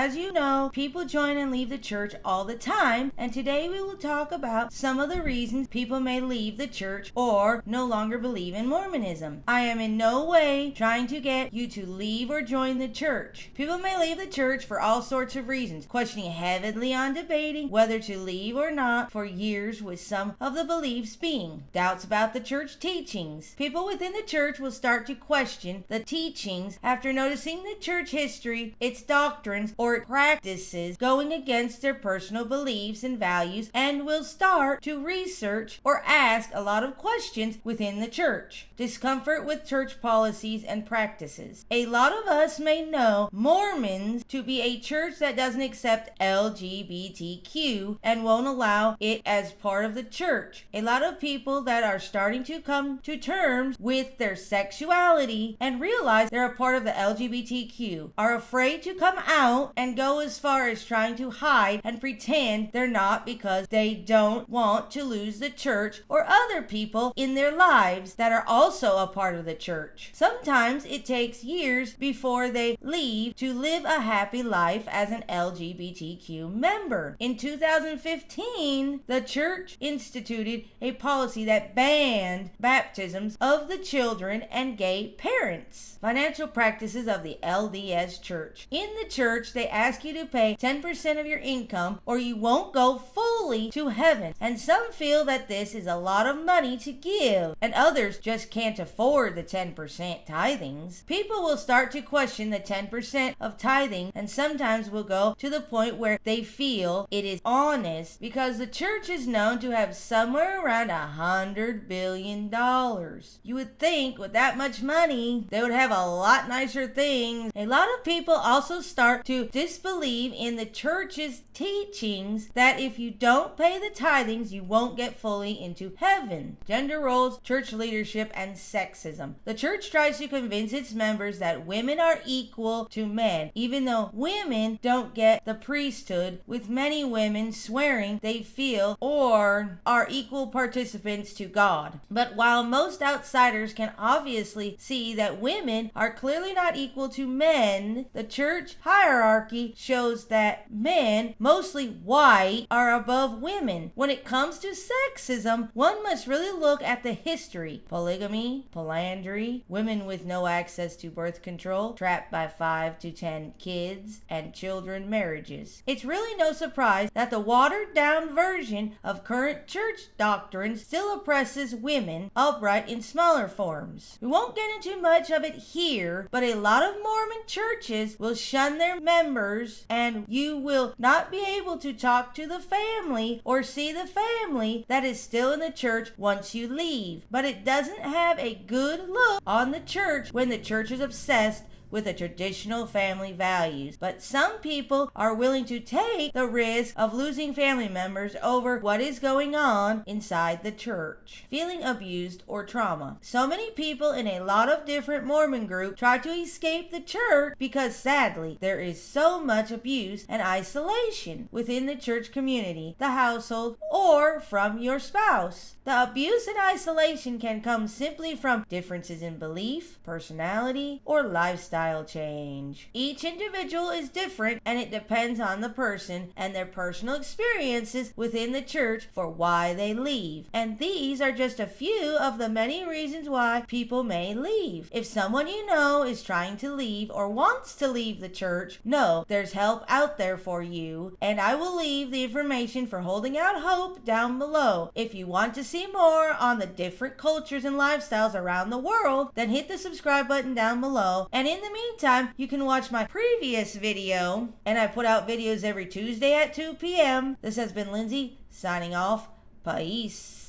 As you know, people join and leave the church all the time, and today we will talk about some of the reasons people may leave the church or no longer believe in Mormonism. I am in no way trying to get you to leave or join the church. People may leave the church for all sorts of reasons, questioning heavily on debating whether to leave or not for years, with some of the beliefs being doubts about the church teachings. People within the church will start to question the teachings after noticing the church history, its doctrines, or practices going against their personal beliefs and values, and will start to research or ask a lot of questions within the church. Discomfort with church policies and practices. A lot of us may know Mormons to be a church that doesn't accept LGBTQ and won't allow it as part of the church. A lot of people that are starting to come to terms with their sexuality and realize they're a part of the LGBTQ are afraid to come out and go as far as trying to hide and pretend they're not because they don't want to lose the church or other people in their lives that are also a part of the church. Sometimes it takes years before they leave to live a happy life as an LGBTQ member. In 2015, the church instituted a policy that banned baptisms of the children and gay parents. Financial practices of the LDS Church. In the church, they ask you to pay 10% of your income or you won't go fully to heaven. And some feel that this is a lot of money to give, and others just can't afford the 10% tithings. People will start to question the 10% of tithing, and sometimes will go to the point where they feel it is honest because the church is known to have somewhere around $100 billion. You would think with that much money, they would have a lot nicer things. A lot of people also start to disbelieve in the church's teachings that if you don't pay the tithings, you won't get fully into heaven. Gender roles, church leadership, and sexism. The church tries to convince its members that women are equal to men, even though women don't get the priesthood, with many women swearing they feel or are equal participants to God. But while most outsiders can obviously see that women are clearly not equal to men, the church hierarchy shows that men, mostly white, are above women. When it comes to sexism, one must really look at the history. Polygamy, polyandry, women with no access to birth control, trapped by 5 to 10 kids, and children marriages. It's really no surprise that the watered-down version of current church doctrine still oppresses women, albeit in smaller forms. We won't get into much of it here, but a lot of Mormon churches will shun their members, and you will not be able to talk to the family or see the family that is still in the church once you leave. But it doesn't have a good look on the church when the church is obsessed with the traditional family values. But some people are willing to take the risk of losing family members over what is going on inside the church. Feeling abused or trauma. So many people in a lot of different Mormon groups try to escape the church because sadly there is so much abuse and isolation within the church community, the household, or from your spouse. The abuse and isolation can come simply from differences in belief, personality, or lifestyle change. Each individual is different, and it depends on the person and their personal experiences within the church for why they leave. And these are just a few of the many reasons why people may leave. If someone you know is trying to leave or wants to leave the church, know there's help out there for you, and I will leave the information for Holding Out Hope down below. If you want to see more on the different cultures and lifestyles around the world, then hit the subscribe button down below. And in the meantime, you can watch my previous video, and I put out videos every Tuesday at 2 p.m. This has been Lindsay signing off. Peace.